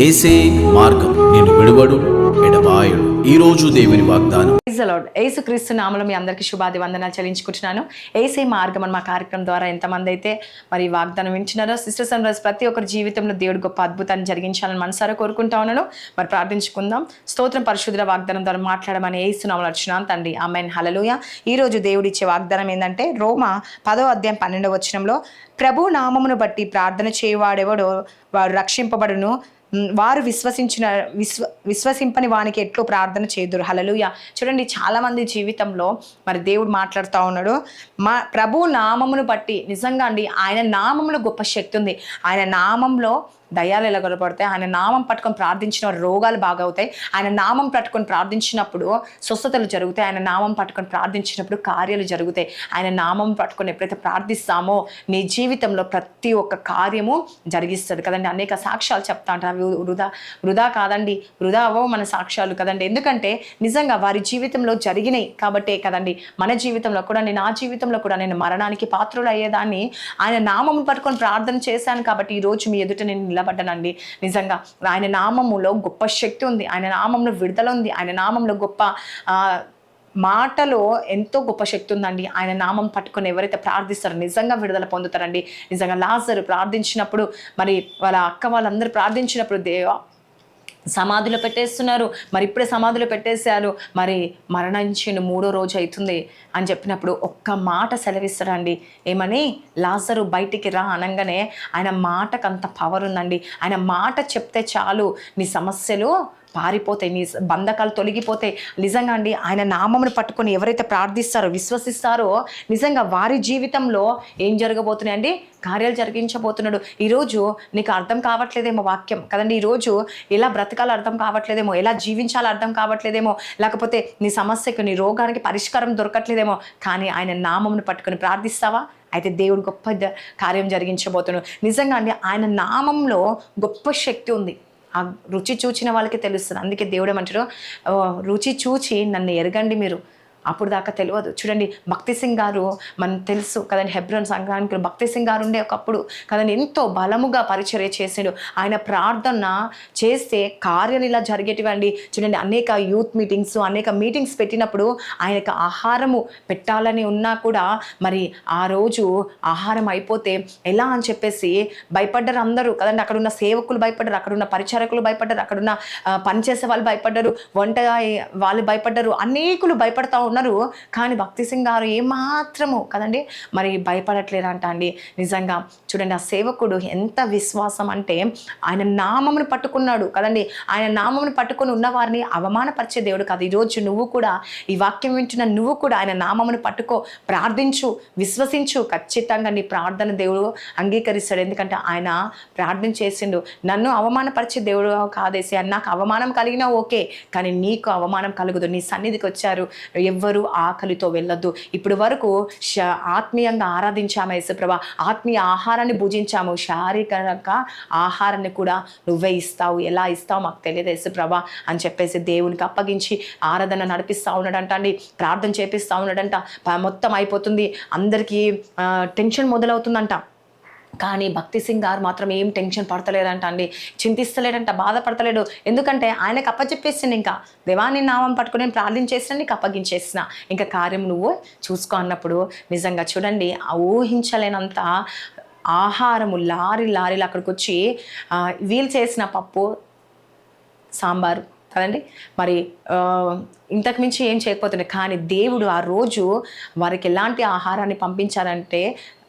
ఏసే మార్గం నేను విడువడు ఎడబాయడు. ఈ రోజు దేవుని వాగ్దానం. యేసుక్రీస్తు నామములో మీ అందరికీ శుభాది వందనాలు చెల్లించుకుంటున్నాను. ఏసే మార్గం అని మా కార్యక్రమం ద్వారా ఎంతమంది అయితే మరి వాగ్దానం వింటున్నారో, సిస్టర్ సన్ రైజ్ ప్రతి ఒక్కరి జీవితంలో దేవుడు గొప్ప అద్భుతాన్ని జరిగించాలని మనసారా కోరుకుంటా ఉన్నాను. మరి ప్రార్థించుకుందాం. స్తోత్రం పరిశుద్ధ వాగ్దానం ద్వారా మాట్లాడమని యేసు నామములో అర్చున్నాను తండ్రి. ఆమేన్. హల్లెలూయా. ఈ రోజు దేవుడు ఇచ్చే వాగ్దానం ఏంటంటే, రోమా 10వ అధ్యాయం 12వ వచనంలో, ప్రభు నామమును బట్టి ప్రార్థన చేయువాడెవడో వాడు రక్షింపబడును, వారు విశ్వసింపని వానికి ఎట్లో ప్రార్థన చేదురు. హల్లెలూయా. చూడండి, చాలామంది జీవితంలో మరి దేవుడు మాట్లాడుతూ ఉన్నాడు. మా ప్రభు నామమును బట్టి నిజంగా అండి, ఆయన నామంలో గొప్ప శక్తి ఉంది. ఆయన నామంలో దయ్యాలు ఎలా గొడవపడతాయి, ఆయన నామం పట్టుకొని ప్రార్థించిన రోగాలు బాగవుతాయి, ఆయన నామం పట్టుకొని ప్రార్థించినప్పుడు స్వస్థతలు జరుగుతాయి, ఆయన నామం పట్టుకొని ప్రార్థించినప్పుడు కార్యాలు జరుగుతాయి. ఆయన నామం పట్టుకొని ఎప్పుడైతే ప్రార్థిస్తామో నీ జీవితంలో ప్రతి ఒక్క కార్యము జరిగిస్తుంది కదండి. అనేక సాక్ష్యాలు చెప్తా ఉంటారు. అవి వృధా కాదండి, వృధా అవ్వవు మన సాక్ష్యాలు కదండి. ఎందుకంటే నిజంగా వారి జీవితంలో జరిగినాయి కాబట్టే కదండి మన జీవితంలో కూడా, నా జీవితంలో కూడా నేను మరణానికి పాత్రులు అయ్యేదాన్ని ఆయన నామం పట్టుకొని ప్రార్థన చేశాను కాబట్టి ఈరోజు మీ ఎదుట నేను నిలబడ్డానండి. నిజంగా ఆయన నామములో గొప్ప శక్తి ఉంది, ఆయన నామంలో విడుదల ఉంది, ఆయన నామంలో గొప్ప మాటలో ఎంతో గొప్ప శక్తి ఉందండి. ఆయన నామం పట్టుకొని ఎవరైతే ప్రార్థిస్తారో నిజంగా విడుదల పొందుతారండి. నిజంగా లాజరు ప్రార్థించినప్పుడు, మరి వాళ్ళ అక్క వాళ్ళందరూ ప్రార్థించినప్పుడు సమాధిలో పెట్టేస్తున్నారు, మరి ఇప్పుడే సమాధిలో పెట్టేశారు, మరి మరణించిన 3వ రోజు అవుతుంది అని చెప్పినప్పుడు ఒక్క మాట సెలవిస్తారండి. ఏమని? లాజరు బయటికి రా అనగానే ఆయన మాటకు అంత పవర్ ఉందండి. ఆయన మాట చెప్తే చాలు నీ సమస్యలు పారిపోతాయి, నీ బంధకాలు తొలగిపోతాయి. నిజంగా అండి, ఆయన నామమును పట్టుకొని ఎవరైతే ప్రార్థిస్తారో, విశ్వసిస్తారో నిజంగా వారి జీవితంలో ఏం జరగబోతున్నాయండి? కార్యాలు జరిగించబోతున్నాడు. ఈరోజు నీకు అర్థం కావట్లేదేమో వాక్యం కదండి, ఈరోజు ఎలా బ్రతకాలో అర్థం కావట్లేదేమో, ఎలా జీవించాలో అర్థం కావట్లేదేమో, లేకపోతే నీ సమస్యకు, నీ రోగానికి పరిష్కారం దొరకట్లేదేమో, కానీ ఆయన నామమును పట్టుకొని ప్రార్థిస్తావా? అయితే దేవుడు గొప్ప కార్యం జరిగించబోతున్నాడు. నిజంగా అండి, ఆయన నామంలో గొప్ప శక్తి ఉంది. ఆ రుచి చూచిన వాళ్ళకి తెలుస్తుంది. అందుకే దేవుడు ఏమంటారు, రుచి చూచి నన్ను ఎరగండి మీరు, అప్పుడు దాకా తెలియదు. చూడండి, భక్తి సింగ్ గారు మనకు తెలుసు కదండి, హెబ్రోన్ సంఘానికి భక్తి సింగ్ గారు ఉండే ఒకప్పుడు కదండి ఎంతో బలముగా పరిచర్య చేసాడు. ఆయన ప్రార్థన చేస్తే కార్యాలు ఇలా జరిగేటివండి. చూడండి, అనేక యూత్ మీటింగ్స్, అనేక మీటింగ్స్ పెట్టినప్పుడు ఆయనకు ఆహారము పెట్టాలని ఉన్నా కూడా మరి ఆ రోజు ఆహారం అయిపోతే ఎలా అని చెప్పేసి భయపడ్డారు అందరూ కదండి. అక్కడున్న సేవకులు భయపడ్డారు, అక్కడున్న పరిచారకులు భయపడ్డారు, అక్కడున్న పనిచేసే వాళ్ళు భయపడ్డారు, వంట వాళ్ళు భయపడ్డారు, అనేకులు భయపడతా ఉన్నారు. కానీ భక్తి సింగ్ గారు ఏమాత్రము కదండి మరి భయపడట్లేరంట అండి. నిజంగా చూడండి, ఆ సేవకుడు ఎంత విశ్వాసం అంటే ఆయన నామమును పట్టుకున్నాడు కదండి. ఆయన నామమును పట్టుకుని ఉన్న వారిని అవమానపరిచే దేవుడు కాదు. ఈరోజు నువ్వు కూడా, ఈ వాక్యం వింటున్న నువ్వు కూడా ఆయన నామమును పట్టుకో, ప్రార్థించు, విశ్వసించు. ఖచ్చితంగా నీ ప్రార్థన దేవుడు అంగీకరిస్తాడు. ఎందుకంటే ఆయన ప్రార్థన చేసిండు, నన్ను అవమానపరిచే దేవుడు కాదేసి, నాకు అవమానం కలిగినా ఓకే, కానీ నీకు అవమానం కలుగుదు. నీ సన్నిధికి వచ్చారు, ఎవ్వరూ ఆకలితో వెళ్ళొద్దు. ఇప్పుడు వరకు ఆత్మీయంగా ఆరాధించాము యేసుప్రభా, ఆత్మీయ ఆహారాన్ని భుజించాము, శారీరక ఆహారాన్ని కూడా నువ్వే ఇస్తావు, ఎలా ఇస్తావు మాకు తెలియదు యేసుప్రభా అని చెప్పేసి దేవునికి అప్పగించి ఆరాధన నడిపిస్తూ ఉన్నాడంట అండి. ప్రార్థన చేపిస్తూ ఉన్నాడంట. మొత్తం అయిపోతుంది, అందరికీ టెన్షన్ మొదలవుతుందంట. కానీ భక్తి సింగ్ గారు మాత్రం ఏం టెన్షన్ పడతలేడంట అండి, చింతిస్తలేడంట, బాధపడతలేడు. ఎందుకంటే ఆయనకు అప్పచెప్పేసింది, ఇంకా దేవాన్ని నామం పట్టుకుని నేను ప్రార్థించేసిన, నీకు అప్పగించేసిన, ఇంకా కార్యం నువ్వు చూసుకో అన్నప్పుడు నిజంగా చూడండి, ఊహించలేనంత ఆహారము లారీలు అక్కడికి వచ్చి వీళ్ళు చేసిన పప్పు సాంబారు కదండి, మరి ఇంతకు మించి ఏం చేయకపోతున్నాయి. కానీ దేవుడు ఆ రోజు వారికి ఎలాంటి ఆహారాన్ని పంపించారంటే,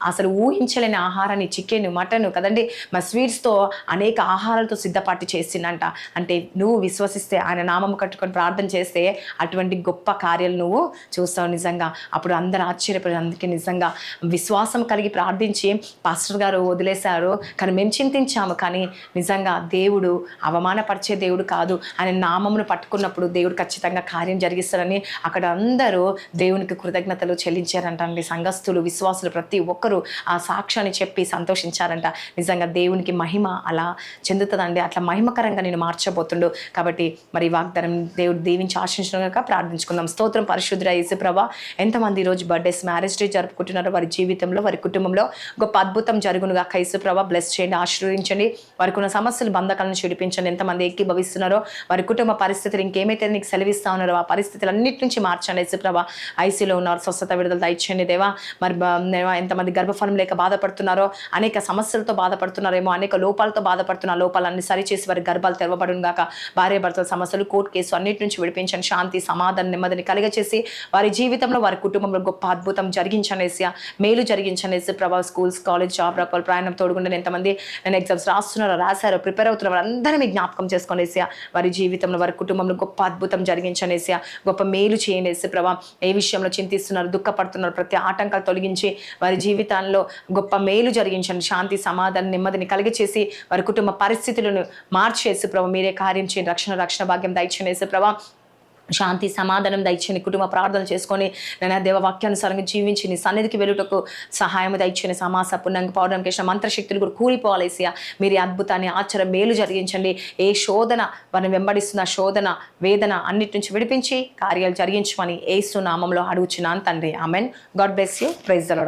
అసలు ఊహించలేని ఆహారాన్ని, చికెన్, మటన్ కదండి, మా స్వీట్స్తో అనేక ఆహారాలతో సిద్ధపాటు చేసిందంట. అంటే నువ్వు విశ్వసిస్తే, ఆయన నామం కట్టుకొని ప్రార్థన చేస్తే అటువంటి గొప్ప కార్యాలు నువ్వు చూస్తావు. నిజంగా అప్పుడు అందరూ ఆశ్చర్యపడారు. అందుకే నిజంగా విశ్వాసం కలిగి ప్రార్థించి పాస్టర్ గారు వదిలేశారు, కానీ మేము చింతించాము. కానీ నిజంగా దేవుడు అవమానపరిచే దేవుడు కాదు. ఆయన నామమును పట్టుకున్నప్పుడు దేవుడు ఖచ్చితంగా కార్యం కార్యం జరిగిస్తారని అక్కడ అందరూ దేవునికి కృతజ్ఞతలు చెల్లించారంట అండి. సంఘస్థులు, విశ్వాసులు ప్రతి ఒక్కరూ ఆ సాక్ష్యాన్ని చెప్పి సంతోషించారంట. నిజంగా దేవునికి మహిమ అలా చెందుతుందండి. అట్లా మహిమకరంగా నేను మార్చబోతుండు. కాబట్టి మరి ఈ వాగ్దానం దేవుడు దీవించి ఆశించగా ప్రార్థించుకుందాం. స్తోత్రం పరిశుద్ధుడా యేసుప్రభా. ఎంతమంది ఈరోజు బర్త్డేస్, మ్యారేజ్ డే జరుపుకుంటున్నారో వారి జీవితంలో, వారి కుటుంబంలో గొప్ప అద్భుతం జరుగునుగా యేసుప్రభా. బ్లెస్ చేయండి, ఆశీర్వదించండి. వారికి ఉన్న సమస్యలు, బంధకాలను చూడిపించండి. ఎంతమంది ఏకీభవిస్తున్నారో వారి కుటుంబ పరిస్థితులు ఇంకేమైతే నీకు సెలవిస్తా ఉన్నారో ఆ పరిస్థితులు అన్నిటి నుంచి మార్చండి యేసుప్రభా. ఐసీలో ఉన్నారు, స్వస్థత విడుదల దయచేయండి దేవా. మరి ఎంతమంది గర్భఫలం లేక బాధపడుతున్నారో, అనేక సమస్యలతో బాధపడుతున్నారేమో, అనేక లోపాలతో బాధపడుతున్న లోపాలన్నీ సరిచేసి వారి గర్భాలు తెరవబడును గాక. భార్య భర్తల సమస్యలు, కోర్టు కేసు అన్నిటి నుంచి విడిపించండి. శాంతి, సమాధానం, నెమ్మదిని కలిగచేసి వారి జీవితంలో, వారి కుటుంబంలో గొప్ప అద్భుతం జరిగించనేసి, మేలు జరిగించనేసి ప్రభావ. స్కూల్స్, కాలేజ్, జాబ్ రకాల ప్రయాణం తోడుగుండే ఎంతమంది నేను ఎగ్జామ్స్ రాశారో, ప్రిపేర్ అవుతున్నారు, వారందరినీ జ్ఞాపకం చేసుకునేసి వారి జీవితంలో, వారి కుటుంబంలో గొప్ప అద్భుతం జరిగించనేసి, గొప్ప మేలు చేయనేసి ప్రభావ. ఏ విషయంలో చింతిస్తున్నారు, దుఃఖపడుతున్నారు, ప్రతి ఆటంకాలు తొలగించి వారి జీవితాల్లో గొప్ప మేలు జరిగించండి. శాంతి, సమాధానం, నెమ్మదిని కలిగచేసి వారి కుటుంబ పరిస్థితులను మార్చేసి ప్రభావ మీరే కార్యం చేయండి. రక్షణ భాగ్యం దయచేసి ప్రభావ. శాంతి, సమాధానం దయచేని కుటుంబ ప్రార్థన చేసుకొని నేను దేవ వాక్యానుసారంగా జీవించి నీ సన్నిధికి వెళ్ళుటకు సహాయం దయచేని. సమాస పుణ్యంగా పౌర్ణం చేసిన మంత్రశక్తులు కూడా కూలిపోవాలేసియా. మీరు ఈ అద్భుతాన్ని ఆశ్చర్య మేలు జరిగించండి. ఏ శోధన వారిని వెంబడిస్తున్న శోధన, వేదన అన్నిటి నుంచి విడిపించి కార్యాలు జరిగించమని యేసు నామంలో అడుగుచున్నాను తండ్రి. Amen. God bless you. Praise the lord.